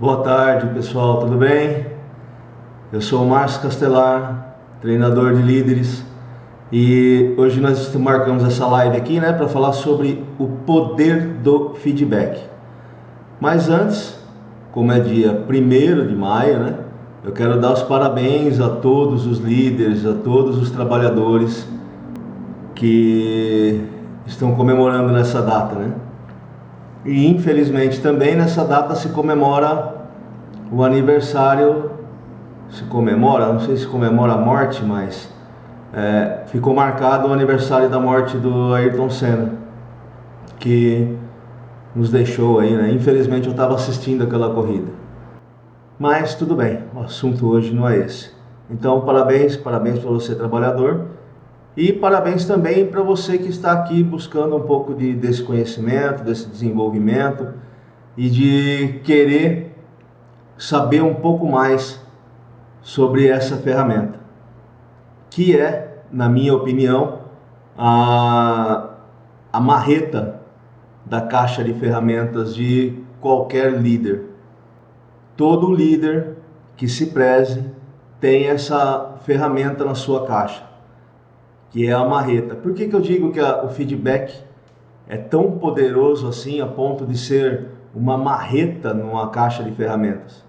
Boa tarde, pessoal, tudo bem? Eu sou o Márcio Castelar, treinador de líderes, e hoje nós marcamos essa live aqui, né, para falar sobre o poder do feedback. Mas antes, como é dia 1º de maio, né, eu quero dar os parabéns a todos os líderes, a todos os trabalhadores que estão comemorando nessa data, né? E infelizmente também nessa data se comemora o aniversário, não sei se comemora a morte, mas ficou marcado o aniversário da morte do Ayrton Senna, que nos deixou aí, né? Infelizmente eu estava assistindo aquela corrida. Mas tudo bem, o assunto hoje não é esse. Então parabéns para você, trabalhador, e parabéns também para você que está aqui buscando um pouco desse conhecimento, desse desenvolvimento e de querer saber um pouco mais sobre essa ferramenta, que é, na minha opinião, a marreta da caixa de ferramentas de qualquer líder. Todo líder que se preze tem essa ferramenta na sua caixa, que é a marreta. Por que eu digo que o feedback é tão poderoso assim a ponto de ser uma marreta numa caixa de ferramentas?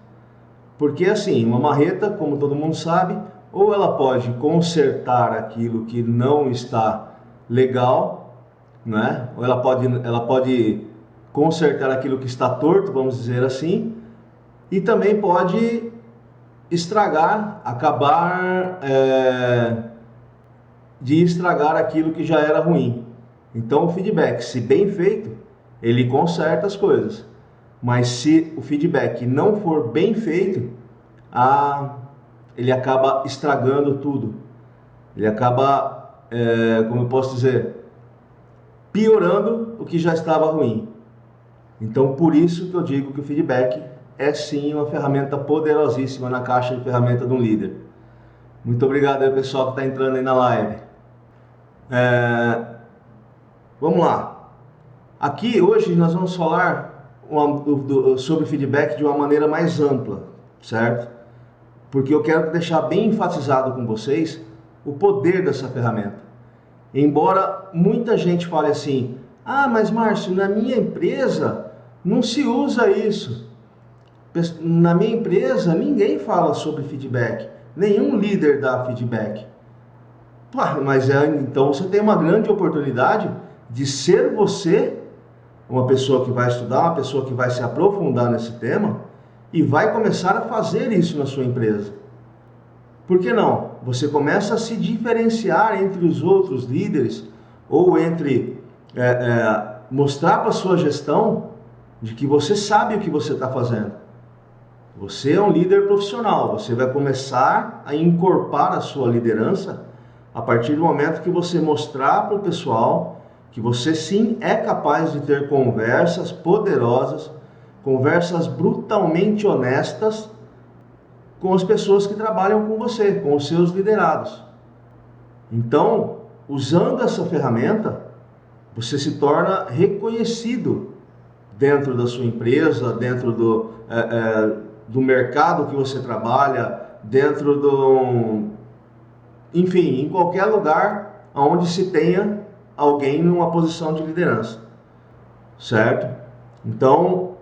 Porque assim, uma marreta, como todo mundo sabe, ou ela pode consertar aquilo que não está legal, né? Ou ela pode consertar aquilo que está torto, vamos dizer assim, e também pode estragar, acabar de estragar aquilo que já era ruim. Então o feedback, se bem feito, ele conserta as coisas. Mas se o feedback não for bem feito, ele acaba estragando tudo. Ele acaba, como eu posso dizer, piorando o que já estava ruim. Então, por isso que eu digo que o feedback é sim uma ferramenta poderosíssima na caixa de ferramenta de um líder. Muito obrigado aí, pessoal que está entrando aí na live. Vamos lá. Aqui hoje nós vamos falar sobre feedback de uma maneira mais ampla, certo? Porque eu quero deixar bem enfatizado com vocês o poder dessa ferramenta. Embora muita gente fale assim, mas Márcio, na minha empresa não se usa isso. Na minha empresa ninguém fala sobre feedback, nenhum líder dá feedback. Mas então você tem uma grande oportunidade de ser você uma pessoa que vai estudar, uma pessoa que vai se aprofundar nesse tema e vai começar a fazer isso na sua empresa. Por que não? Você começa a se diferenciar entre os outros líderes ou entre mostrar para a sua gestão de que você sabe o que você está fazendo. Você é um líder profissional, você vai começar a encorpar a sua liderança a partir do momento que você mostrar para o pessoal que você sim é capaz de ter conversas poderosas, conversas brutalmente honestas com as pessoas que trabalham com você, com os seus liderados. Então, usando essa ferramenta, você se torna reconhecido dentro da sua empresa, dentro do mercado que você trabalha, enfim, em qualquer lugar onde se tenha alguém numa posição de liderança, certo? Então,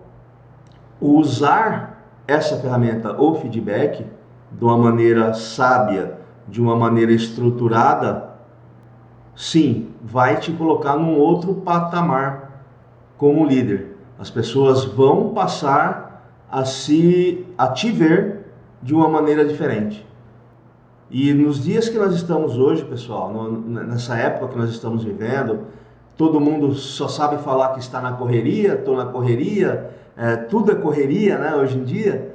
usar essa ferramenta, o feedback, de uma maneira sábia, de uma maneira estruturada, sim, vai te colocar num outro patamar como líder. As pessoas vão passar a te ver de uma maneira diferente. E nos dias que nós estamos hoje, pessoal, nessa época que nós estamos vivendo, todo mundo só sabe falar que está na correria, estou na correria, tudo é correria, né, hoje em dia.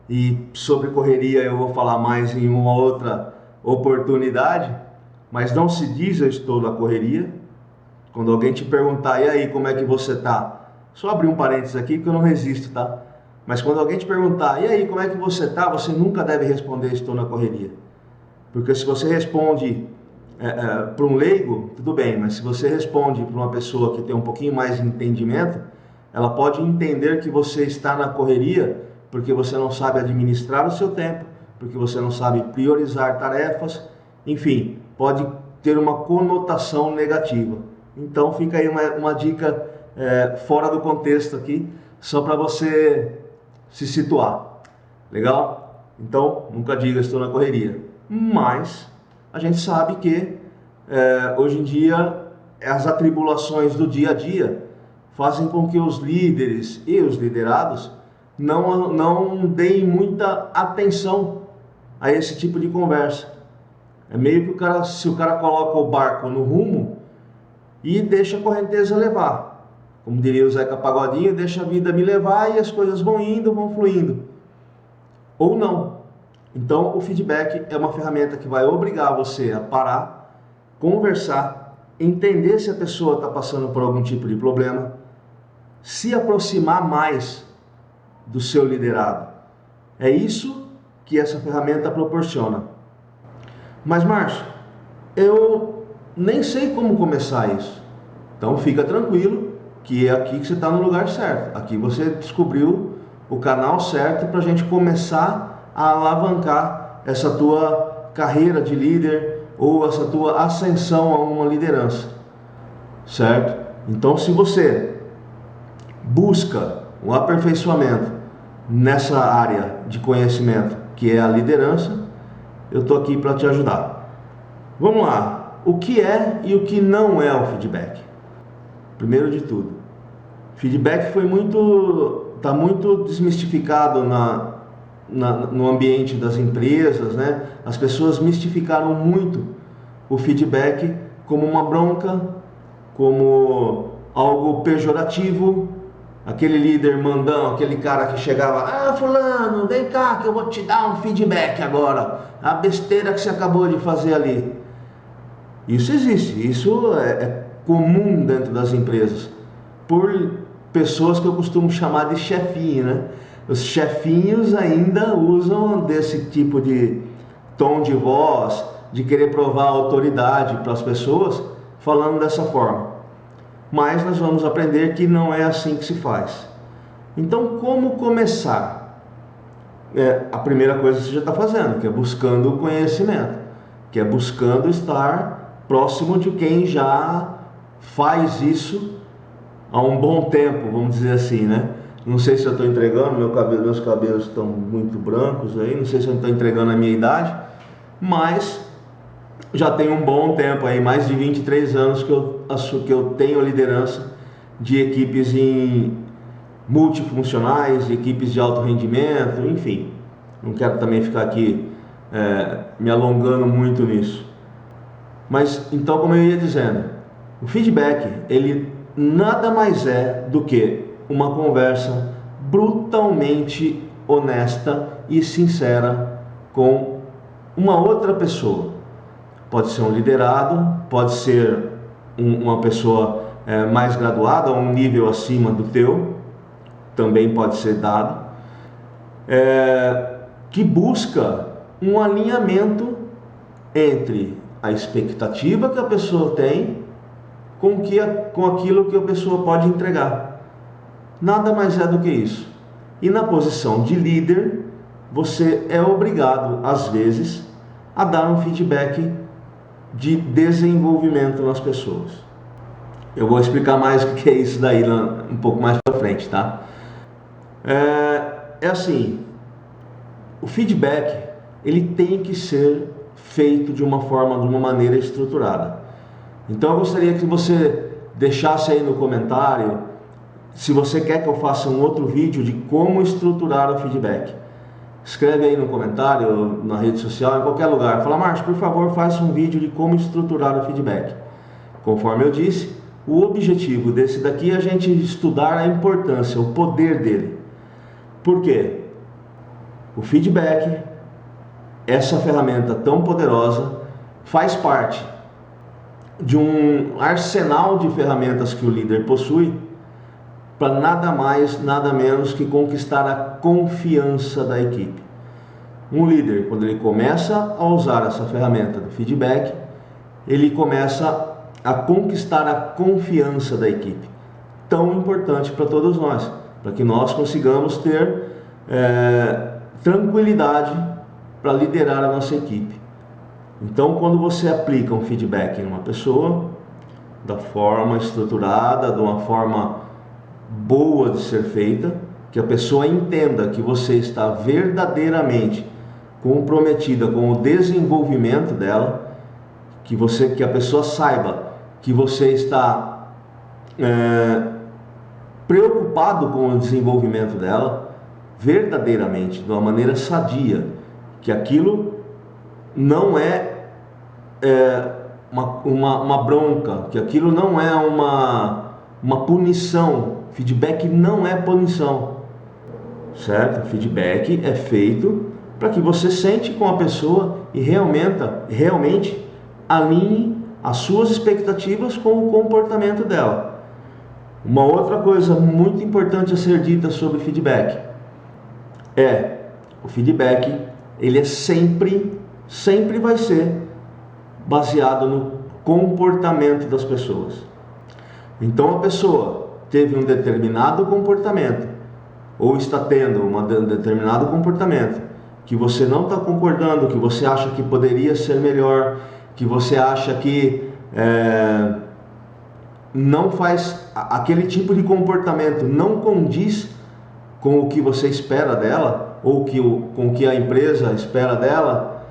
E sobre correria eu vou falar mais em uma outra oportunidade, mas não se diz eu estou na correria. Quando alguém te perguntar, e aí, como é que você está? Só abrir um parênteses aqui que eu não resisto, tá? Mas quando alguém te perguntar, e aí, como é que você está? Você nunca deve responder, estou na correria. Porque se você responde para um leigo, tudo bem, mas se você responde para uma pessoa que tem um pouquinho mais de entendimento, ela pode entender que você está na correria porque você não sabe administrar o seu tempo, porque você não sabe priorizar tarefas, enfim, pode ter uma conotação negativa. Então fica aí uma dica fora do contexto aqui, só para você se situar. Legal? Então, nunca diga estou na correria. Mas a gente sabe que hoje em dia as atribulações do dia a dia fazem com que os líderes e os liderados não deem muita atenção a esse tipo de conversa. É meio que se o cara coloca o barco no rumo e deixa a correnteza levar. Como diria o Zeca Pagodinho, deixa a vida me levar e as coisas vão indo, vão fluindo. Ou não. Então o feedback é uma ferramenta que vai obrigar você a parar, conversar, entender se a pessoa está passando por algum tipo de problema, se aproximar mais do seu liderado. É isso que essa ferramenta proporciona. Mas Márcio, eu nem sei como começar isso. Então fica tranquilo que é aqui que você está no lugar certo. Aqui você descobriu o canal certo para a gente começar a alavancar essa tua carreira de líder ou essa tua ascensão a uma liderança, certo? Então se você busca um aperfeiçoamento nessa área de conhecimento que é a liderança, eu estou aqui para te ajudar. Vamos lá, o que é e o que não é o feedback? Primeiro de tudo, feedback está muito desmistificado no ambiente das empresas, né? As pessoas mistificaram muito o feedback como uma bronca, como algo pejorativo. Aquele líder mandão, aquele cara que chegava, fulano, vem cá que eu vou te dar um feedback agora, a besteira que você acabou de fazer ali. Isso existe, isso é comum dentro das empresas, por pessoas que eu costumo chamar de chefinho, né? Os chefinhos ainda usam desse tipo de tom de voz, de querer provar autoridade para as pessoas, falando dessa forma. Mas nós vamos aprender que não é assim que se faz. Então, como começar? A primeira coisa que você já está fazendo, que é buscando o conhecimento, que é buscando estar próximo de quem já faz isso há um bom tempo, vamos dizer assim, né? Não sei se eu estou entregando, meus cabelos estão muito brancos aí, não sei se eu estou entregando a minha idade, mas já tem um bom tempo aí, mais de 23 anos que eu tenho a liderança de equipes multifuncionais, de equipes de alto rendimento, enfim. Não quero também ficar aqui me alongando muito nisso. Mas, então, como eu ia dizendo, o feedback, ele nada mais é do que uma conversa brutalmente honesta e sincera com uma outra pessoa. Pode ser um liderado, pode ser uma pessoa mais graduada, um nível acima do teu, também pode ser dado, que busca um alinhamento entre a expectativa que a pessoa tem com aquilo que a pessoa pode entregar. Nada mais é do que isso. E na posição de líder, você é obrigado, às vezes, a dar um feedback de desenvolvimento nas pessoas. Eu vou explicar mais o que é isso daí um pouco mais para frente, tá? É assim, o feedback ele tem que ser feito de uma maneira estruturada. Então eu gostaria que você deixasse aí no comentário se você quer que eu faça um outro vídeo de como estruturar o feedback. Escreve aí no comentário, na rede social, em qualquer lugar. Fala, Márcio, por favor, faça um vídeo de como estruturar o feedback. Conforme eu disse, o objetivo desse daqui é a gente estudar a importância, o poder dele. Por quê? O feedback, essa ferramenta tão poderosa, faz parte de um arsenal de ferramentas que o líder possui para nada mais, nada menos que conquistar a confiança da equipe. Um líder, quando ele começa a usar essa ferramenta do feedback, ele começa a conquistar a confiança da equipe, tão importante para todos nós, para que nós consigamos ter tranquilidade para liderar a nossa equipe. Então, quando você aplica um feedback em uma pessoa, da forma estruturada, de uma forma boa de ser feita, que a pessoa entenda que você está verdadeiramente comprometida com o desenvolvimento dela, que a pessoa saiba que você está preocupado com o desenvolvimento dela, verdadeiramente, de uma maneira sadia, que aquilo não é uma bronca, que aquilo não é uma punição. Feedback não é punição, certo? Feedback é feito para que você sente com a pessoa e realmente alinhe as suas expectativas com o comportamento dela. Uma outra coisa muito importante a ser dita sobre feedback o feedback, ele é sempre vai ser baseado no comportamento das pessoas. Então a pessoa teve um determinado comportamento, ou está tendo um determinado comportamento, que você não está concordando, que você acha que poderia ser melhor, que você acha que não faz, aquele tipo de comportamento não condiz com o que você espera dela, ou com o que a empresa espera dela,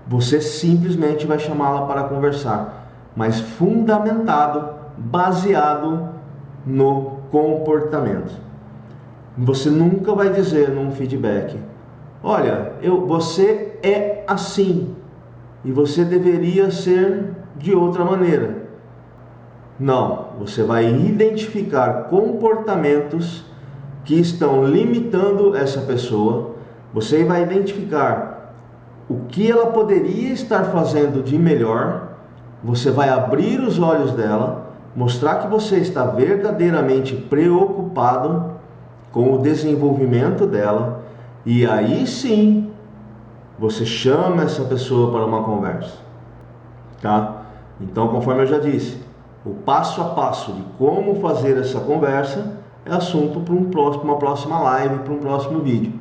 você simplesmente vai chamá-la para conversar, mas fundamentado, baseado no comportamento. Você nunca vai dizer num feedback: olha, você é assim e você deveria ser de outra maneira. Não, você vai identificar comportamentos que estão limitando essa pessoa, você vai identificar o que ela poderia estar fazendo de melhor, você vai abrir os olhos dela, mostrar que você está verdadeiramente preocupado com o desenvolvimento dela, e aí sim você chama essa pessoa para uma conversa, tá? Então, conforme eu já disse, o passo a passo de como fazer essa conversa é assunto para uma próxima live, para um próximo vídeo.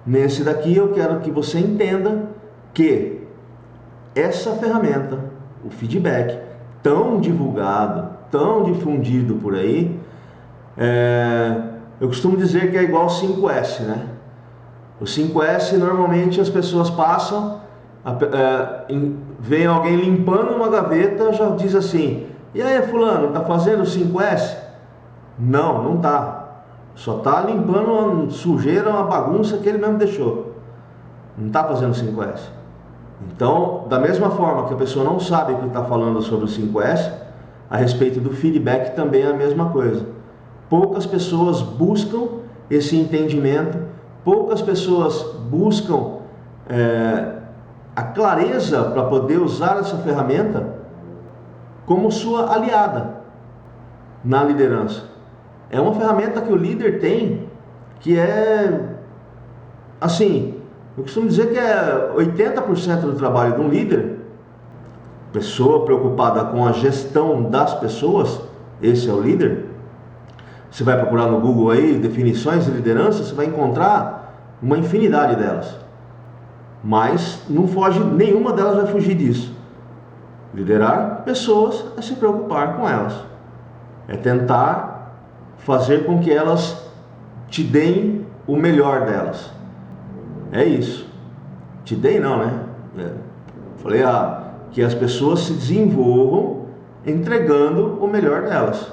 Nesse daqui eu quero que você entenda que essa ferramenta, o feedback, tão divulgado, tão difundido por aí, eu costumo dizer que é igual 5S, né? O 5S, normalmente as pessoas passam, vem alguém limpando uma gaveta, já diz assim: e aí fulano, tá fazendo o 5S? Não, não tá. Só tá limpando uma sujeira, uma bagunça que ele mesmo deixou. Não tá fazendo 5S. Então, da mesma forma que a pessoa não sabe o que está falando sobre o 5S, a respeito do feedback também é a mesma coisa. Poucas pessoas buscam esse entendimento, poucas pessoas buscam a clareza para poder usar essa ferramenta como sua aliada na liderança. É uma ferramenta que o líder tem, que assim, eu costumo dizer que é 80% do trabalho de um líder, pessoa preocupada com a gestão das pessoas, esse é o líder. Você vai procurar no Google aí, definições de liderança, você vai encontrar uma infinidade delas. Mas nenhuma delas vai fugir disso. Liderar pessoas é se preocupar com elas. É tentar fazer com que elas te deem o melhor delas. É isso. Te deem não, né? Falei que as pessoas se desenvolvam entregando o melhor delas.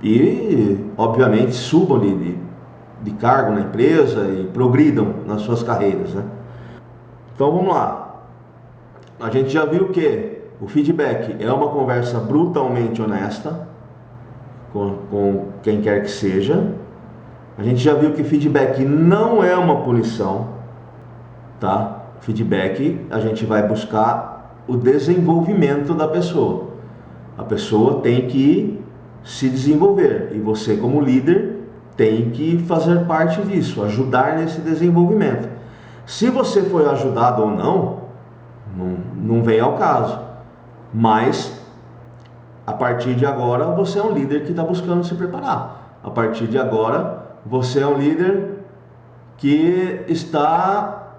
E, obviamente, subam de cargo na empresa e progridam nas suas carreiras, né? Então vamos lá. A gente já viu que o feedback é uma conversa brutalmente honesta com quem quer que seja. A gente já viu que feedback não é uma punição, tá? Feedback, a gente vai buscar o desenvolvimento da pessoa. A pessoa tem que se desenvolver e você, como líder, tem que fazer parte disso, ajudar nesse desenvolvimento. Se você foi ajudado ou não vem ao caso, mas a partir de agora você é um líder que está buscando se preparar. A partir de agora você é um líder que está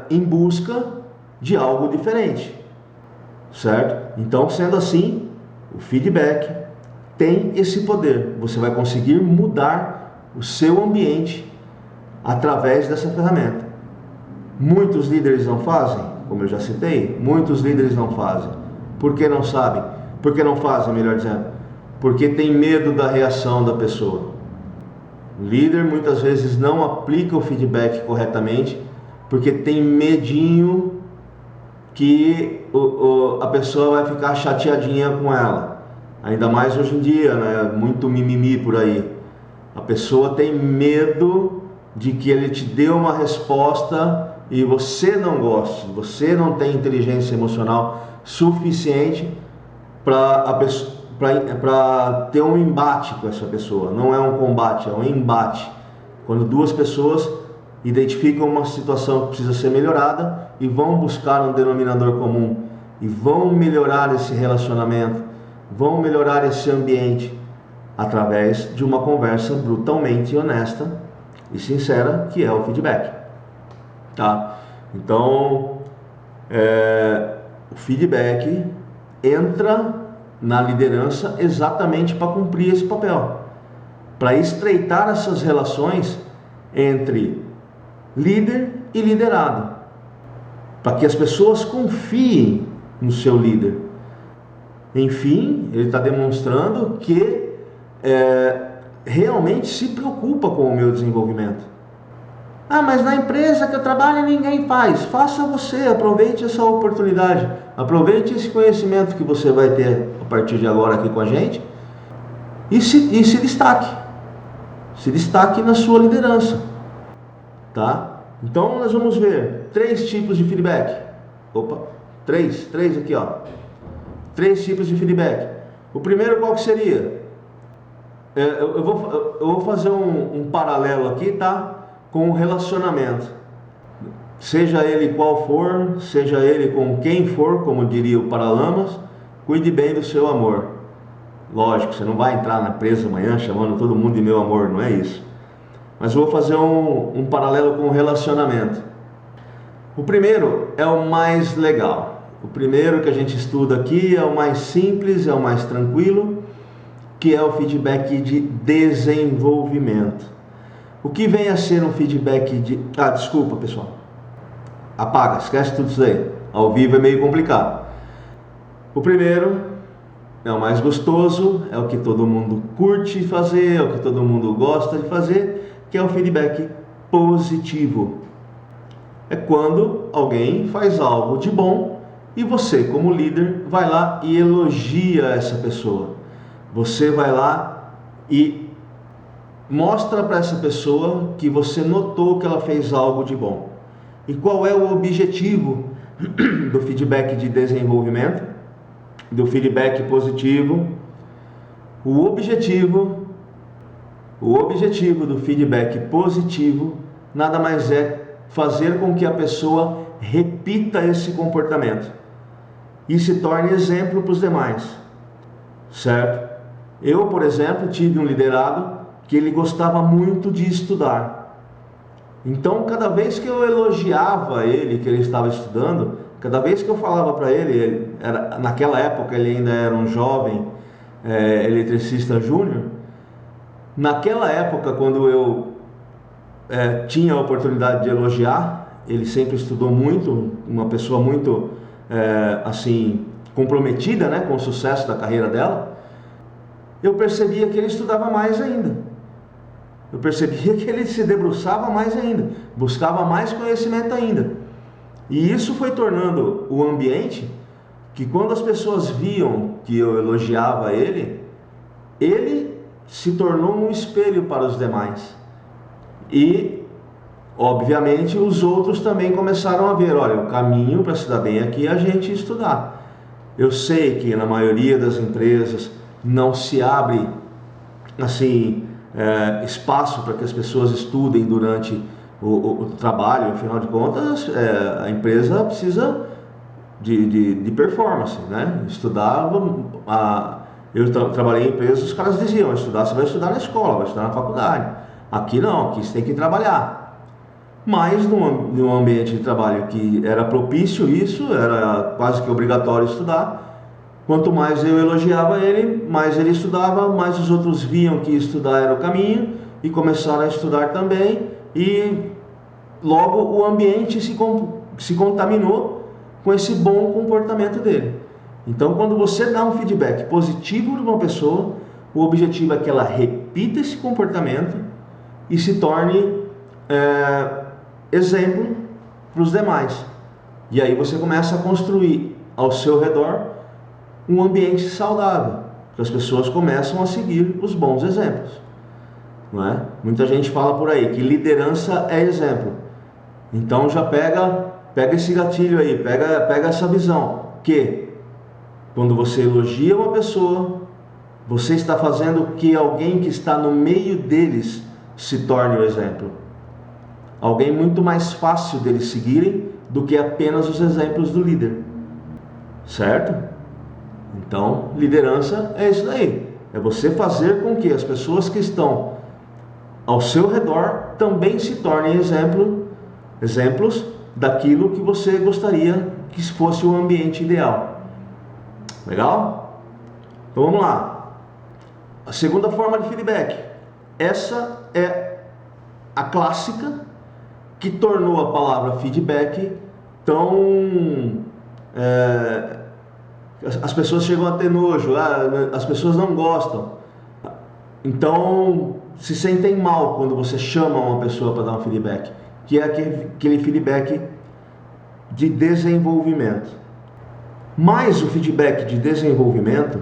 em busca de algo diferente, certo? Então, sendo assim, o feedback tem esse poder. Você vai conseguir mudar o seu ambiente através dessa ferramenta. Muitos líderes não fazem, como eu já citei, muitos líderes não fazem. Por que não sabem? Por que não fazem, melhor dizendo? Porque tem medo da reação da pessoa. O líder muitas vezes não aplica o feedback corretamente porque tem medinho que a pessoa vai ficar chateadinha com ela. Ainda mais hoje em dia, né? Muito mimimi por aí. A pessoa tem medo de que ele te dê uma resposta e você não goste, você não tem inteligência emocional suficiente para ter um embate com essa pessoa. Não é um combate, é um embate. Quando duas pessoas identificam uma situação que precisa ser melhorada e vão buscar um denominador comum e vão melhorar esse relacionamento, vão melhorar esse ambiente através de uma conversa brutalmente honesta e sincera, que é o feedback, tá? Então, o feedback entra na liderança exatamente para cumprir esse papel, para estreitar essas relações entre líder e liderado, para que as pessoas confiem no seu líder. Enfim, ele está demonstrando que realmente se preocupa com o meu desenvolvimento. Ah, mas na empresa que eu trabalho ninguém faz. Faça você, aproveite essa oportunidade, aproveite esse conhecimento que você vai ter a partir de agora aqui com a gente e se destaque. Se destaque na sua liderança, tá? Então nós vamos ver 3 tipos de feedback. Opa, 3 aqui, ó. 3 tipos de feedback. O primeiro qual que seria? Eu vou fazer um paralelo aqui, tá? Com o relacionamento. Seja ele qual for, seja ele com quem for, como diria o Paralamas, cuide bem do seu amor. Lógico, você não vai entrar na empresa amanhã chamando todo mundo de meu amor, não é isso. Mas eu vou fazer um paralelo com o relacionamento. O primeiro é o mais legal. O primeiro que a gente estuda aqui é o mais simples, é o mais tranquilo, que é o feedback de desenvolvimento. O que vem a ser um feedback de... Ah, desculpa, pessoal. Apaga, esquece tudo isso aí. Ao vivo é meio complicado. O primeiro é o mais gostoso, é o que todo mundo curte fazer, é o que todo mundo gosta de fazer, que é o feedback positivo. É quando alguém faz algo de bom e você, como líder, vai lá e elogia essa pessoa. Você vai lá e mostra para essa pessoa que você notou que ela fez algo de bom. E qual é o objetivo do feedback de desenvolvimento, do feedback positivo? O objetivo do feedback positivo nada mais é fazer com que a pessoa repita esse comportamento e se torne exemplo para os demais, certo? Eu, por exemplo, tive um liderado que ele gostava muito de estudar. Então, cada vez que eu elogiava ele, que ele estava estudando, cada vez que eu falava para ele, naquela época ele ainda era um jovem eletricista júnior, naquela época, quando eu tinha a oportunidade de elogiar, ele sempre estudou muito, uma pessoa muito assim, comprometida, né, com o sucesso da carreira dela, eu percebia que ele estudava mais ainda. Eu percebia que ele se debruçava mais ainda, buscava mais conhecimento ainda. E isso foi tornando o ambiente que, quando as pessoas viam que eu elogiava ele se tornou um espelho para os demais. E, obviamente, os outros também começaram a ver, olha, o caminho para se dar bem aqui é a gente estudar. Eu sei que na maioria das empresas não se abre assim espaço para que as pessoas estudem durante o trabalho. Afinal de contas, a empresa precisa de performance, né? Estudar, eu trabalhei em empresas, os caras diziam, estudar você vai estudar na escola, vai estudar na faculdade. Aqui não, aqui você tem que trabalhar. Mas num ambiente de trabalho que era propício isso, era quase que obrigatório estudar, quanto mais eu elogiava ele, mais ele estudava, mais os outros viam que estudar era o caminho e começaram a estudar também, e logo o ambiente se contaminou com esse bom comportamento dele. Então, quando você dá um feedback positivo para uma pessoa, o objetivo é que ela repita esse comportamento e se torne exemplo para os demais. E aí você começa a construir ao seu redor um ambiente saudável, que as pessoas começam a seguir os bons exemplos, não é? Muita gente fala por aí que liderança é exemplo. Então já pega esse gatilho aí, pega essa visão, que quando você elogia uma pessoa, você está fazendo que alguém que está no meio deles se torne o exemplo. Alguém muito mais fácil deles seguirem do que apenas os exemplos do líder. Certo? Então, liderança é isso daí. É você fazer com que as pessoas que estão ao seu redor também se tornem exemplos daquilo que você gostaria que fosse o ambiente ideal. Legal? Então vamos lá. A segunda forma de feedback. Essa é a clássica que tornou a palavra feedback tão... as pessoas chegam a ter nojo, as pessoas não gostam. Então se sentem mal quando você chama uma pessoa para dar um feedback, que é aquele feedback de desenvolvimento. Mas o feedback de desenvolvimento,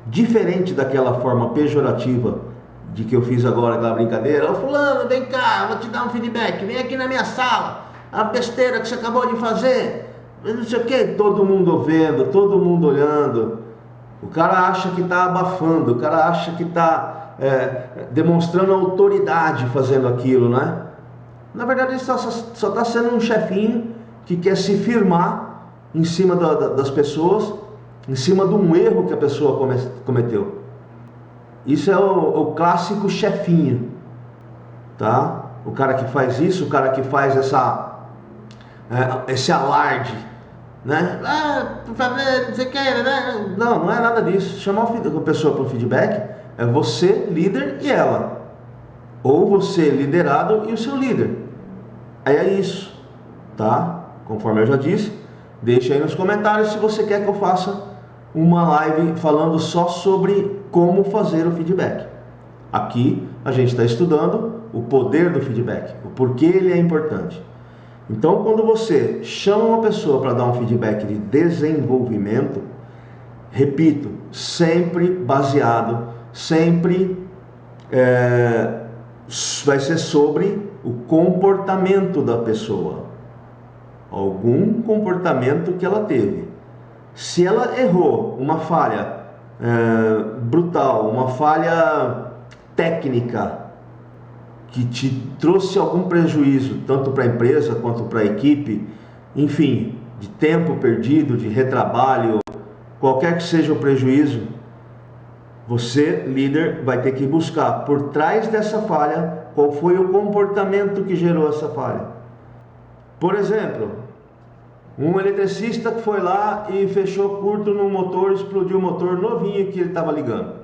diferente daquela forma pejorativa de que eu fiz agora, aquela brincadeira, ô fulano, vem cá, vou te dar um feedback, vem aqui na minha sala, a besteira que você acabou de fazer, não sei o que, todo mundo vendo, todo mundo olhando, o cara acha que está abafando, o cara acha que está demonstrando autoridade fazendo aquilo, né? Na verdade ele só está sendo um chefinho que quer se firmar em cima das pessoas, em cima de um erro que a pessoa cometeu. Isso é o clássico chefinho, tá? O cara que faz isso, o cara que faz esse alarde, né? Por favor, não sei o que, né? Não é nada disso. Chamar a pessoa para o feedback é você, líder, e ela. Ou você, liderado, e o seu líder. Aí é isso, tá? Conforme eu já disse, deixa aí nos comentários se você quer que eu faça uma live falando só sobre como fazer o feedback. Aqui a gente está estudando o poder do feedback, o porquê ele é importante. Então, quando você chama uma pessoa para dar um feedback de desenvolvimento, repito, sempre baseado, sempre vai ser sobre o comportamento da pessoa, algum comportamento que ela teve. Se ela errou uma falha brutal, uma falha técnica que te trouxe algum prejuízo, tanto para a empresa quanto para a equipe, enfim, de tempo perdido, de retrabalho, qualquer que seja o prejuízo, você, líder, vai ter que buscar por trás dessa falha qual foi o comportamento que gerou essa falha. Por exemplo, um eletricista que foi lá e fechou curto no motor, explodiu o motor novinho que ele estava ligando.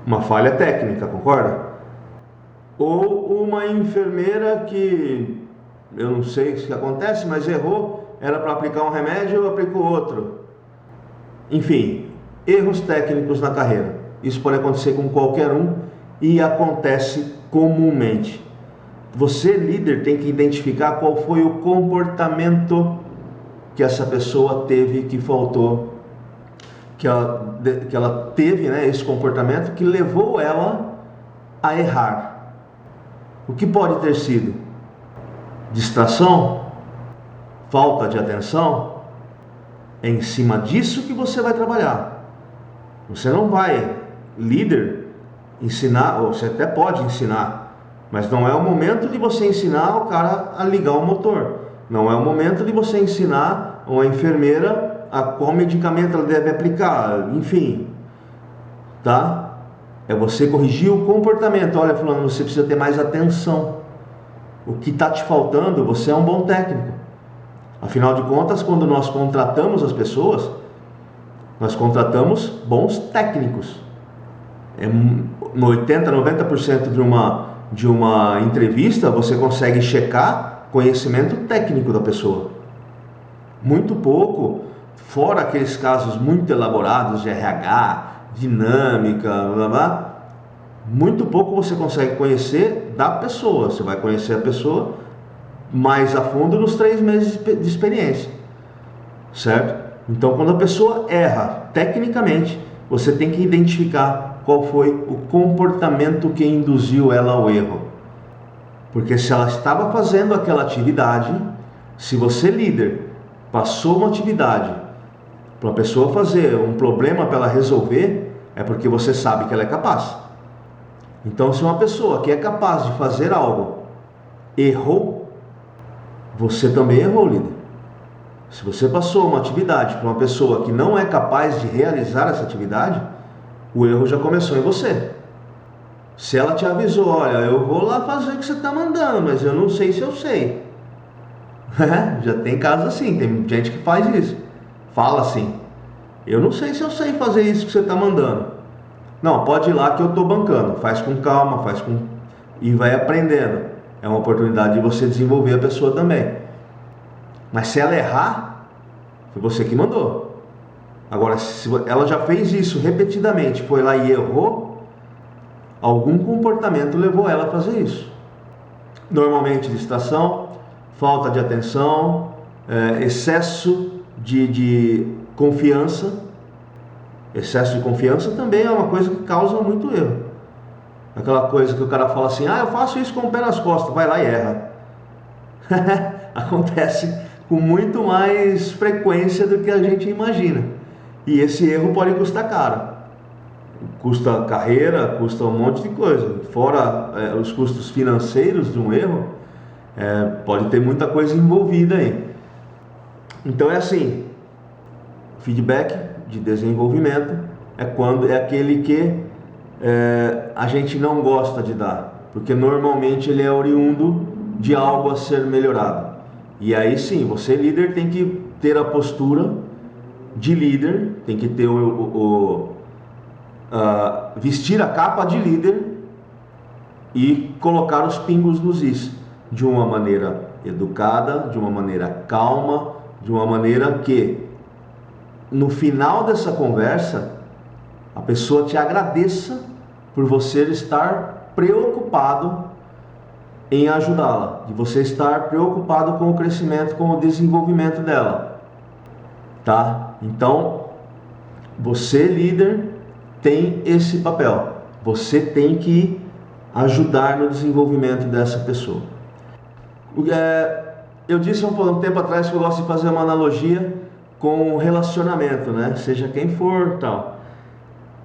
Uma falha técnica, concorda? Ou uma enfermeira que, eu não sei o que acontece, mas errou, era para aplicar um remédio, aplicou outro. Enfim, erros técnicos na carreira. Isso pode acontecer com qualquer um e acontece comumente. Você, líder, tem que identificar qual foi o comportamento que essa pessoa teve, que faltou, que ela teve, né, esse comportamento que levou ela a errar. O que pode ter sido? Distração? Falta de atenção? É em cima disso que você vai trabalhar. Você não vai, líder, ensinar, ou você até pode ensinar, mas não é o momento de você ensinar o cara a ligar o motor. Não é o momento de você ensinar uma enfermeira a qual medicamento ela deve aplicar, enfim, tá? É você corrigir o comportamento. Olha, fulano, você precisa ter mais atenção. O que está te faltando, você é um bom técnico. Afinal de contas, quando nós contratamos as pessoas, nós contratamos bons técnicos. No 80, 90% de uma entrevista, você consegue checar conhecimento técnico da pessoa. Muito pouco, fora aqueles casos muito elaborados de RH, dinâmica, blá, blá, muito pouco você consegue conhecer da pessoa. Você vai conhecer a pessoa mais a fundo nos 3 meses de experiência, certo? Então, quando a pessoa erra tecnicamente, você tem que identificar qual foi o comportamento que induziu ela ao erro. Porque se ela estava fazendo aquela atividade, se você, líder, passou uma atividade para a pessoa fazer, um problema para ela resolver, é porque você sabe que ela é capaz. Então, se uma pessoa que é capaz de fazer algo errou, você também errou, líder. Se você passou uma atividade para uma pessoa que não é capaz de realizar essa atividade, o erro já começou em você. Se ela te avisou, olha, eu vou lá fazer o que você está mandando, mas eu não sei se eu sei. Já tem casos assim, tem gente que faz isso. Fala assim, eu não sei se eu sei fazer isso que você está mandando. Não, pode ir lá que eu estou bancando. Faz com calma, e vai aprendendo. É uma oportunidade de você desenvolver a pessoa também. Mas se ela errar, foi você que mandou. Agora, se ela já fez isso repetidamente, foi lá e errou, algum comportamento levou ela a fazer isso. Normalmente distração, falta de atenção, excesso de confiança. Excesso de confiança também é uma coisa que causa muito erro. Aquela coisa que o cara fala assim, eu faço isso com o pé nas costas, vai lá e erra. Acontece com muito mais frequência do que a gente imagina. E esse erro pode custar caro. Custa carreira, custa um monte de coisa. Fora os custos financeiros de um erro, pode ter muita coisa envolvida aí. Então é assim, feedback de desenvolvimento é aquele que a gente não gosta de dar, porque normalmente ele é oriundo de algo a ser melhorado. E aí sim, você, líder, tem que ter a postura de líder, tem que ter vestir a capa de líder e colocar os pingos nos is, de uma maneira educada, de uma maneira calma, de uma maneira que no final dessa conversa a pessoa te agradeça por você estar preocupado em ajudá-la, de você estar preocupado com o crescimento, com o desenvolvimento dela, tá? Então, você, líder, tem esse papel. Você tem que ajudar no desenvolvimento dessa pessoa. Eu disse há um tempo atrás que eu gosto de fazer uma analogia com o relacionamento, né? Seja quem for, tal.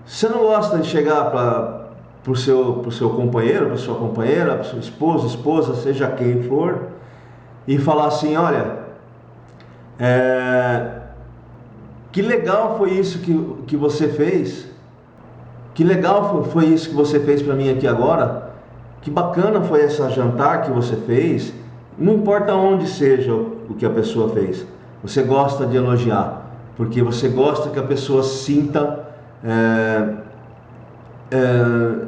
Você não gosta de chegar para o seu companheiro, para sua companheira, para sua esposa, seja quem for, e falar assim, olha, que legal foi isso que você fez, que legal foi isso que você fez para mim aqui agora, que bacana foi essa jantar que você fez, não importa onde seja o que a pessoa fez, você gosta de elogiar, porque você gosta que a pessoa sinta,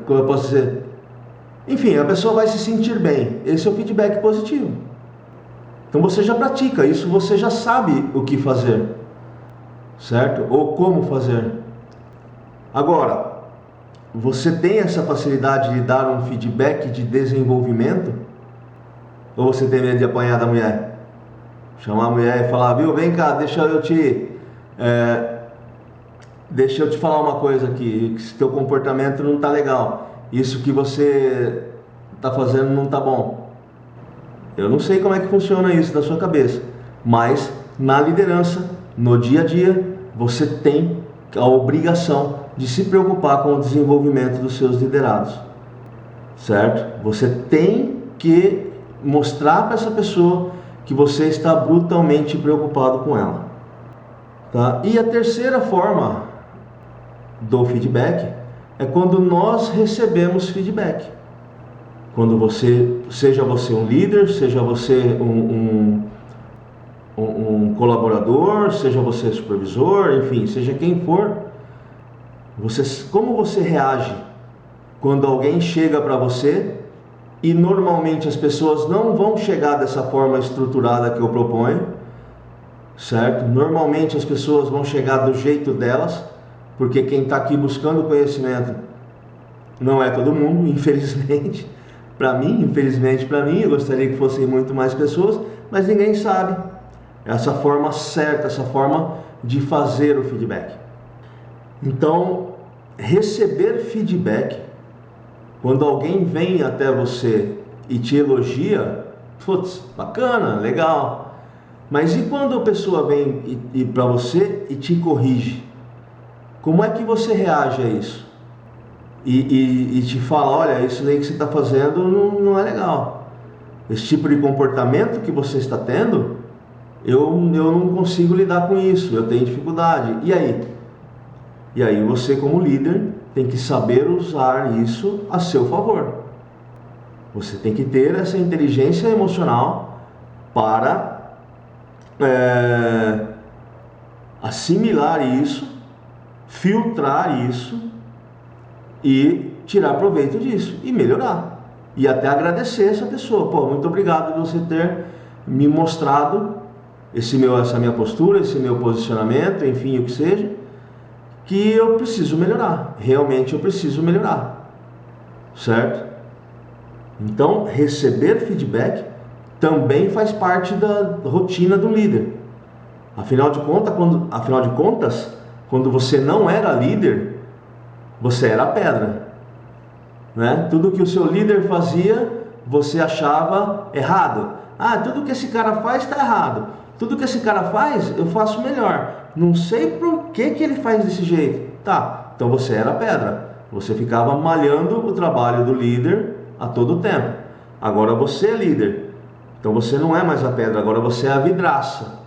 como eu posso dizer, enfim, a pessoa vai se sentir bem. Esse é o feedback positivo. Então você já pratica isso, você já sabe o que fazer, certo? Ou como fazer. Agora, você tem essa facilidade de dar um feedback de desenvolvimento? Ou você tem medo de apanhar da mulher? Chamar a mulher e falar, viu, vem cá, deixa eu te falar uma coisa aqui, que teu comportamento não está legal, isso que você está fazendo não está bom. Eu não sei como é que funciona isso na sua cabeça, mas na liderança, no dia a dia, você tem a obrigação de se preocupar com o desenvolvimento dos seus liderados, certo? Você tem que mostrar para essa pessoa que você está brutalmente preocupado com ela, tá? E a terceira forma do feedback é quando nós recebemos feedback. Quando você, seja você um líder, seja você um colaborador, seja você supervisor, enfim, seja quem for, como você reage quando alguém chega para você, e normalmente as pessoas não vão chegar dessa forma estruturada que eu proponho, certo? Normalmente as pessoas vão chegar do jeito delas, porque quem está aqui buscando conhecimento não é todo mundo, infelizmente. Infelizmente para mim, eu gostaria que fossem muito mais pessoas, mas ninguém sabe essa forma certa, essa forma de fazer o feedback. Então, receber feedback, quando alguém vem até você e te elogia, putz, bacana, legal. Mas e quando a pessoa vem para você e te corrige? Como é que você reage a isso? E te fala, olha, isso aí que você está fazendo não é legal. Esse tipo de comportamento que você está tendo, eu não consigo lidar com isso, eu tenho dificuldade. E aí? E aí você, como líder, tem que saber usar isso a seu favor. Você tem que ter essa inteligência emocional para assimilar isso, filtrar isso e tirar proveito disso e melhorar. E até agradecer essa pessoa. Pô, muito obrigado por você ter me mostrado essa minha postura, esse meu posicionamento, enfim, o que seja, que eu preciso melhorar. Realmente eu preciso melhorar. Certo? Então, receber feedback também faz parte da rotina do líder. Afinal de contas, quando você não era líder, você era pedra, né? Tudo que o seu líder fazia, você achava errado. Ah, tudo que esse cara faz está errado. Tudo que esse cara faz, eu faço melhor. Não sei por que ele faz desse jeito. Tá, então você era pedra. Você ficava malhando o trabalho do líder a todo tempo. Agora você é líder. Então você não é mais a pedra, agora você é a vidraça.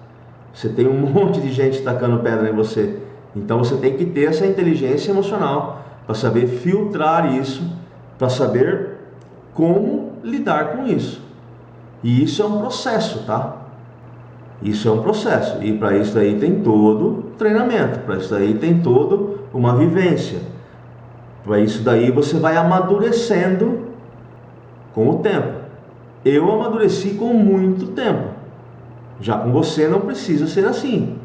Você tem um monte de gente tacando pedra em você. Então você tem que ter essa inteligência emocional para saber filtrar isso, para saber como lidar com isso. E isso é um processo, tá? Isso é um processo. E para isso daí tem todo treinamento, para isso daí tem todo uma vivência. Para isso daí você vai amadurecendo com o tempo. Eu amadureci com muito tempo. Já com você não precisa ser assim.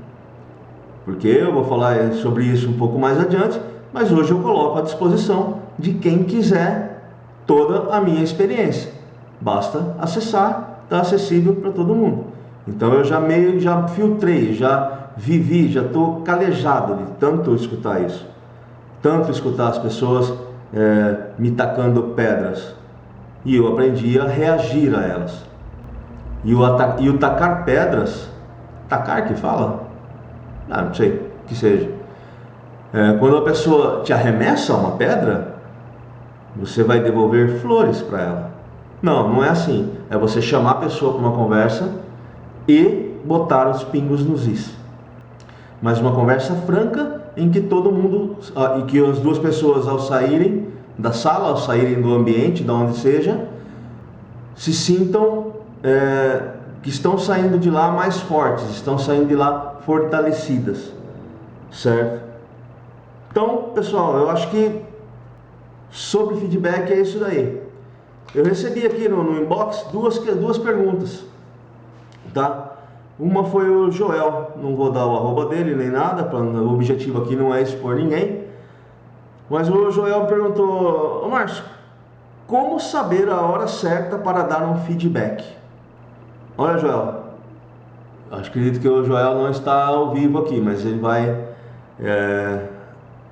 Porque eu vou falar sobre isso um pouco mais adiante, mas hoje eu coloco à disposição de quem quiser toda a minha experiência. Basta acessar, está acessível para todo mundo. Então eu já filtrei, já vivi, já estou calejado de tanto escutar isso. Tanto escutar as pessoas me tacando pedras. E eu aprendi a reagir a elas. E o tacar pedras, tacar que fala? Ah, não sei, que seja. Quando a pessoa te arremessa uma pedra, você vai devolver flores para ela. Não, não é assim. É você chamar a pessoa para uma conversa e botar os pingos nos is. Mas uma conversa franca em que todo mundo, e que as duas pessoas ao saírem da sala, ao saírem do ambiente, de onde seja, se sintam que estão saindo de lá mais fortes, estão saindo de lá fortalecidas, certo? Então, pessoal, eu acho que sobre feedback é isso daí. Eu recebi aqui no inbox duas perguntas, tá? Uma foi o Joel, não vou dar o arroba dele nem nada, o objetivo aqui não é expor ninguém, mas o Joel perguntou: ô Márcio, como saber a hora certa para dar um feedback? Olha, Joel, acredito que o Joel não está ao vivo aqui, mas ele vai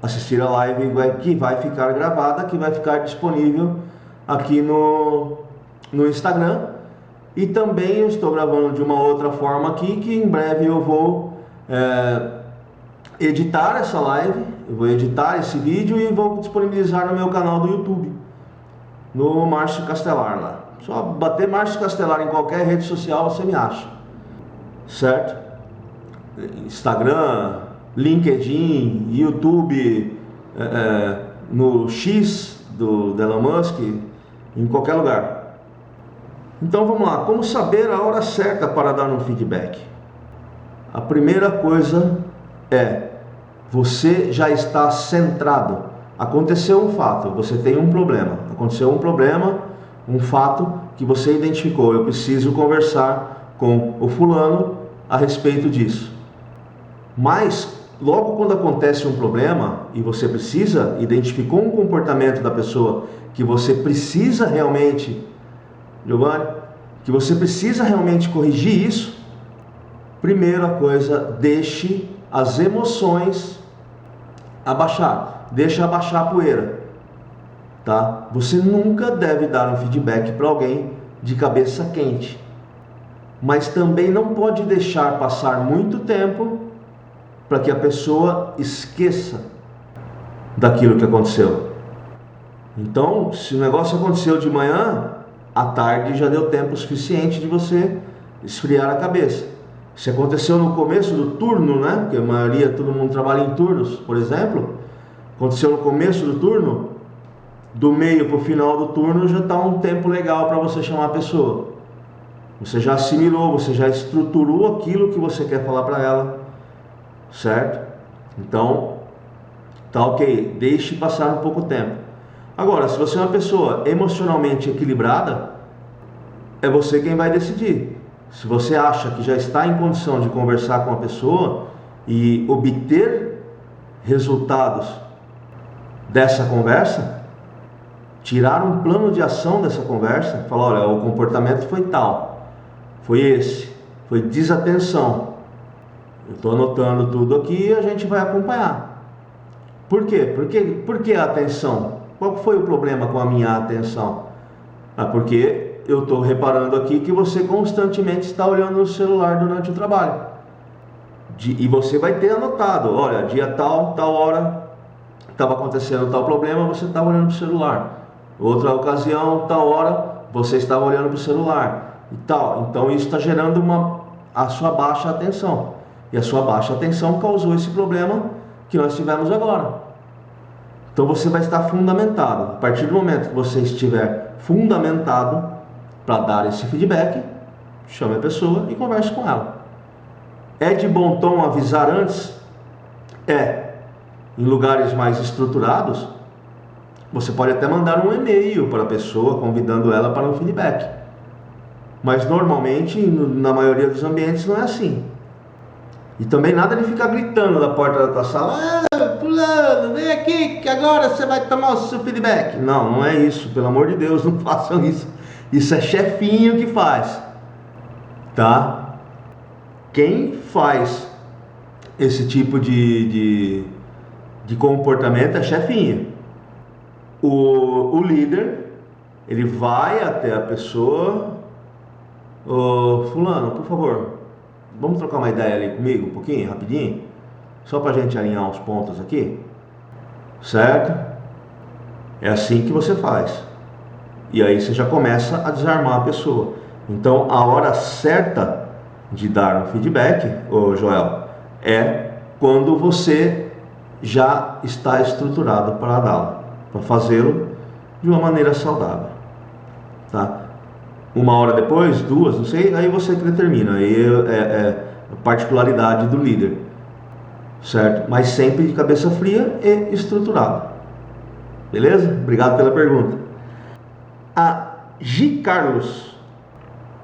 assistir a live que vai ficar gravada, que vai ficar disponível aqui no Instagram. E também eu estou gravando de uma outra forma aqui, que em breve eu vou editar essa live, eu vou editar esse vídeo e vou disponibilizar no meu canal do YouTube, no Márcio Castelar lá. Só bater Márcio Castelar em qualquer rede social você me acha, certo? Instagram, LinkedIn, YouTube, no X do Elon Musk, em qualquer lugar. Então vamos lá, como saber a hora certa para dar um feedback? A primeira coisa é, você já está centrado. Aconteceu um fato, você tem um problema. Aconteceu um problema, um fato que você identificou. Eu preciso conversar com o fulano a respeito disso. Mas, logo quando acontece um problema e você identificou um comportamento da pessoa que você precisa realmente, Giovanni, que você precisa realmente corrigir isso, primeira coisa, deixe as emoções abaixar, deixa abaixar a poeira, tá? Você nunca deve dar um feedback para alguém de cabeça quente, mas também não pode deixar passar muito tempo para que a pessoa esqueça daquilo que aconteceu. Então, se o negócio aconteceu de manhã, à tarde já deu tempo suficiente de você esfriar a cabeça. Se aconteceu no começo do turno, né? Porque a maioria, todo mundo trabalha em turnos, por exemplo. Aconteceu no começo do turno, do meio para o final do turno já está um tempo legal para você chamar a pessoa. Você já assimilou, você já estruturou aquilo que você quer falar para ela, certo? Então, tá ok, deixe passar um pouco tempo. Agora, se você é uma pessoa emocionalmente equilibrada, é você quem vai decidir. Se você acha que já está em condição de conversar com a pessoa e obter resultados dessa conversa, tirar um plano de ação dessa conversa, falar, olha, o comportamento foi tal, foi esse, foi desatenção. Eu estou anotando tudo aqui e a gente vai acompanhar. Por quê? Por que a atenção? Qual foi o problema com a minha atenção? Porque eu estou reparando aqui que você constantemente está olhando no celular durante o trabalho. E você vai ter anotado, olha, dia tal, tal hora, estava acontecendo tal problema, você estava olhando para o celular. Outra ocasião, tal hora, você estava olhando para o celular. E tal. Então isso está gerando a sua baixa atenção. E a sua baixa atenção causou esse problema que nós tivemos agora. Então você vai estar fundamentado. A partir do momento que você estiver fundamentado para dar esse feedback, chame a pessoa e converse com ela. É de bom tom avisar antes? É. Em lugares mais estruturados, você pode até mandar um e-mail para a pessoa convidando ela para um feedback. Mas normalmente, na maioria dos ambientes, não é assim. E também nada de ficar gritando da porta da tua sala, fulano, vem aqui que agora você vai tomar o seu feedback. Não, não é isso, pelo amor de Deus, não façam isso. Isso é chefinho que faz, tá? Quem faz esse tipo de comportamento é chefinho. O líder, ele vai até a pessoa, fulano, por favor, vamos trocar uma ideia ali comigo, um pouquinho, rapidinho, só pra gente alinhar uns pontos aqui, certo? É assim que você faz. E aí você já começa a desarmar a pessoa. Então a hora certa de dar um feedback, Joel, é quando você já está estruturado para dá-lo, para fazê-lo de uma maneira saudável, tá? Uma hora depois, duas, não sei, aí você que determina, aí é a particularidade do líder, certo? Mas sempre de cabeça fria e estruturado, beleza? Obrigado pela pergunta. A G. Carlos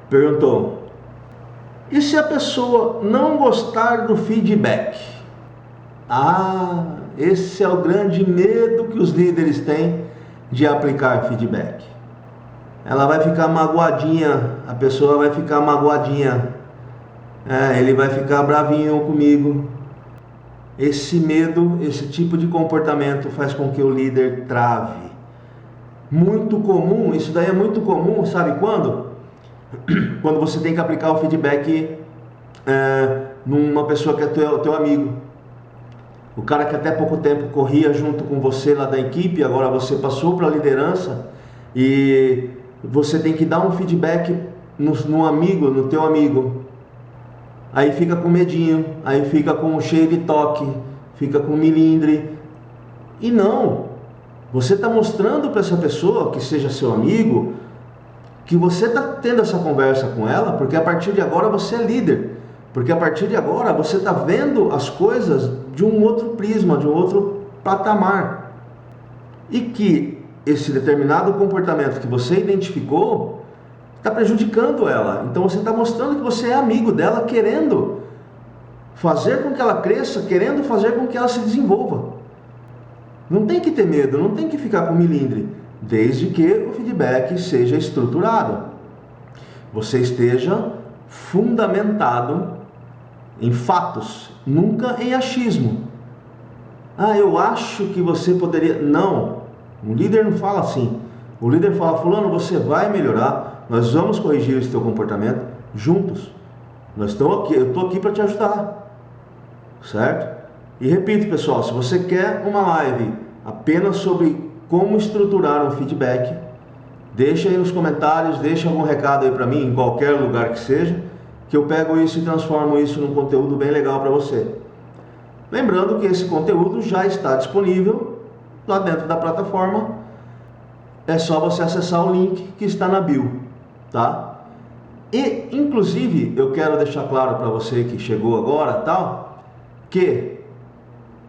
perguntou: e se a pessoa não gostar do feedback? Esse é o grande medo que os líderes têm de aplicar feedback. Ela vai ficar magoadinha, a pessoa vai ficar magoadinha, ele vai ficar bravinho comigo. Esse medo, esse tipo de comportamento faz com que o líder trave. Muito comum, isso daí é muito comum, sabe quando? Quando você tem que aplicar o feedback numa pessoa que é teu amigo. O cara que até pouco tempo corria junto com você lá da equipe, agora você passou para a liderança e você tem que dar um feedback no amigo, no teu amigo. Aí fica com medinho, aí fica com cheio de toque, fica com milindre. E não, Você está mostrando para essa pessoa, que seja seu amigo, que você está tendo essa conversa com ela, porque a partir de agora você é líder. Porque a partir de agora você está vendo as coisas de um outro prisma, de um outro patamar. E que esse determinado comportamento que você identificou está prejudicando ela. Então você está mostrando que você é amigo dela, querendo fazer com que ela cresça, querendo fazer com que ela se desenvolva. Não tem que ter medo, não tem que ficar com milindre, desde que o feedback seja estruturado. Você esteja fundamentado em fatos, nunca em achismo. Ah, eu acho que você poderia... Não, o líder não fala assim. O líder fala, fulano, você vai melhorar, nós vamos corrigir esse teu comportamento juntos. Eu estou aqui para te ajudar, certo? E repito, pessoal, se você quer uma live apenas sobre como estruturar um feedback, deixa aí nos comentários, deixa algum recado aí para mim, em qualquer lugar que seja, que eu pego isso e transformo isso num conteúdo bem legal para você. Lembrando que esse conteúdo já está disponível lá dentro da plataforma, é só você acessar o link que está na bio, tá? E, inclusive, eu quero deixar claro para você que chegou agora, tal, que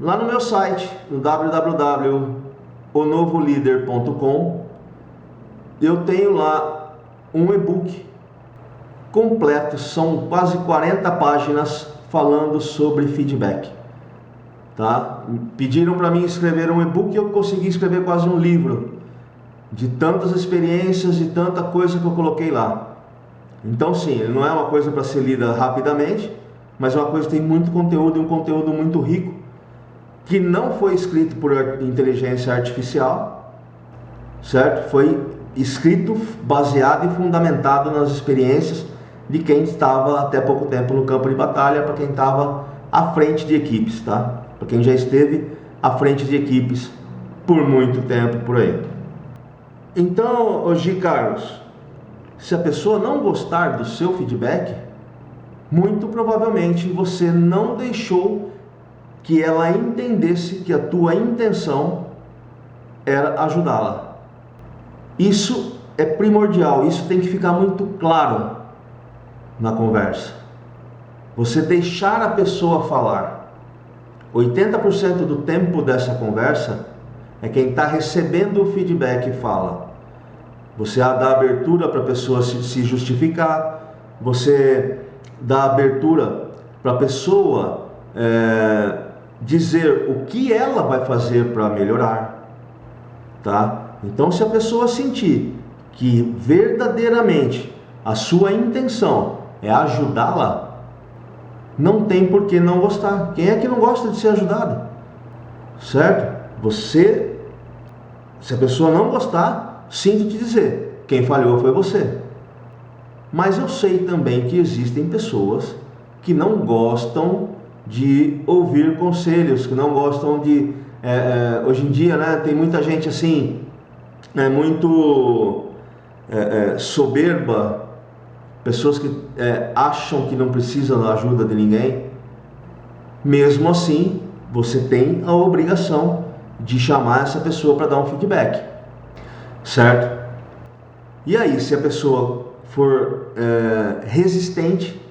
lá no meu site, no www.onovolider.com, eu tenho lá um e-book completo, são quase 40 páginas falando sobre feedback, tá? Pediram para mim escrever um e-book e eu consegui escrever quase um livro, de tantas experiências e tanta coisa que eu coloquei lá. Então sim, não é uma coisa para ser lida rapidamente, mas é uma coisa que tem muito conteúdo e um conteúdo muito rico, que não foi escrito por inteligência artificial, certo? Foi escrito baseado e fundamentado nas experiências de quem estava até pouco tempo no campo de batalha, para quem estava à frente de equipes, tá? Para quem já esteve à frente de equipes por muito tempo por aí. Então, Gi Carlos, se a pessoa não gostar do seu feedback, muito provavelmente você não deixou que ela entendesse que a tua intenção era ajudá-la. Isso é primordial, isso tem que ficar muito claro na conversa. Você deixar a pessoa falar. 80% do tempo dessa conversa é quem está recebendo o feedback fala. Você dá abertura para a pessoa se justificar, você dá abertura para a pessoa dizer o que ela vai fazer para melhorar, tá? Então, se a pessoa sentir que verdadeiramente a sua intenção é ajudá-la, não tem por que não gostar. Quem é que não gosta de ser ajudado? Certo? Se a pessoa não gostar, sinto te dizer, quem falhou foi você. Mas eu sei também que existem pessoas que não gostam de ouvir conselhos, que não gostam de... hoje em dia, né, tem muita gente assim, muito soberba, pessoas que acham que não precisam da ajuda de ninguém. Mesmo assim, você tem a obrigação de chamar essa pessoa para dar um feedback, certo? E aí, se a pessoa for resistente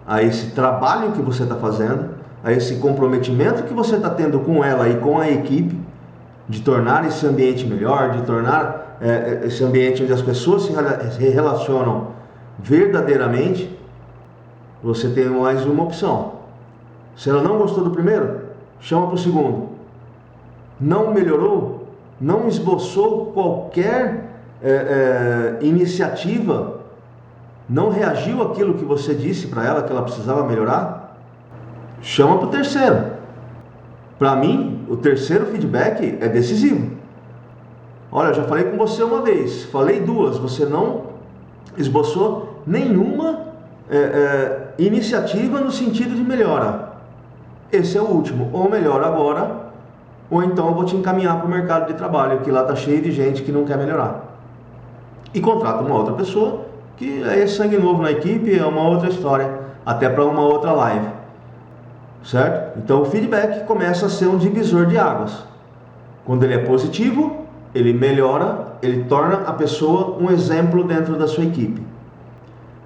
a esse trabalho que você está fazendo, a esse comprometimento que você está tendo com ela e com a equipe, de tornar esse ambiente melhor, de tornar esse ambiente onde as pessoas se relacionam verdadeiramente, você tem mais uma opção. Se ela não gostou do primeiro, chama para o segundo. Não melhorou, não esboçou qualquer iniciativa, não reagiu àquilo que você disse para ela que ela precisava melhorar, chama para o terceiro. Para mim, o terceiro feedback é decisivo. Olha, eu já falei com você uma vez, falei duas, você não esboçou nenhuma iniciativa no sentido de melhora. Esse é o último, ou melhora agora, ou então eu vou te encaminhar para o mercado de trabalho, que lá está cheio de gente que não quer melhorar. E contrata uma outra pessoa, que é sangue novo na equipe, é uma outra história, até para uma outra live. Certo? Então o feedback começa a ser um divisor de águas. Quando ele é positivo, ele melhora, ele torna a pessoa um exemplo dentro da sua equipe.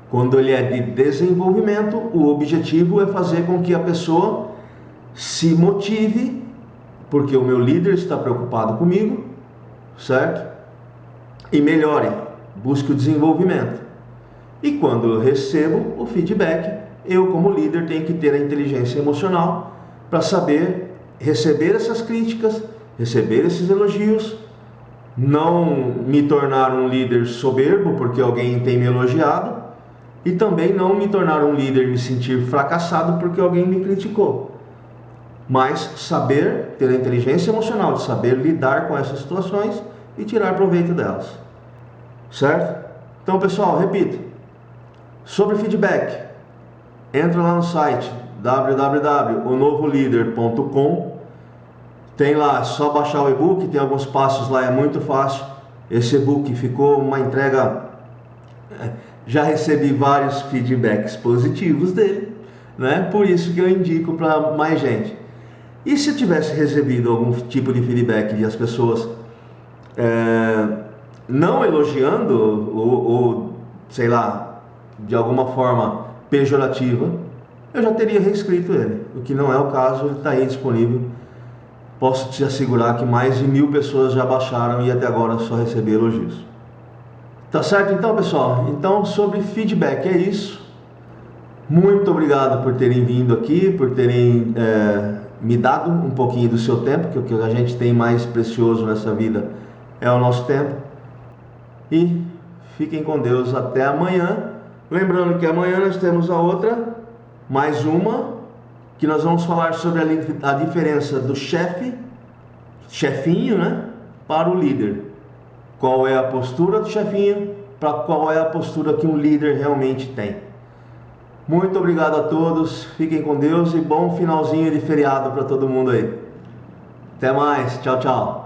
Quando ele é de desenvolvimento, o objetivo é fazer com que a pessoa se motive, porque o meu líder está preocupado comigo, certo? E melhore, busque o desenvolvimento. E quando eu recebo o feedback, eu como líder tenho que ter a inteligência emocional para saber receber essas críticas, receber esses elogios, não me tornar um líder soberbo porque alguém tem me elogiado, e também não me tornar um líder e me sentir fracassado porque alguém me criticou. Mas saber ter a inteligência emocional de saber lidar com essas situações e tirar proveito delas. Certo? Então, pessoal, repito. Sobre feedback, entra lá no site www.onovolider.com. Tem lá, é só baixar o e-book, tem alguns passos lá, é muito fácil. Esse e-book ficou uma entrega... Já recebi vários feedbacks positivos dele, né? Por isso que eu indico para mais gente. E se eu tivesse recebido algum tipo de feedback de as pessoas não elogiando ou sei lá, de alguma forma pejorativa, eu já teria reescrito ele. O que não é o caso, ele está aí disponível. Posso te assegurar que mais de 1000 pessoas já baixaram e até agora só recebi elogios. Tá certo então, pessoal? Então, sobre feedback é isso. Muito obrigado por terem vindo aqui, por terem me dado um pouquinho do seu tempo, que o que a gente tem mais precioso nessa vida é o nosso tempo. E fiquem com Deus até amanhã. Lembrando que amanhã nós temos a outra, mais uma, que nós vamos falar sobre a diferença do chefinho, né, para o líder. Qual é a postura do chefinho, para qual é a postura que um líder realmente tem. Muito obrigado a todos, fiquem com Deus e bom finalzinho de feriado para todo mundo aí. Até mais, tchau, tchau.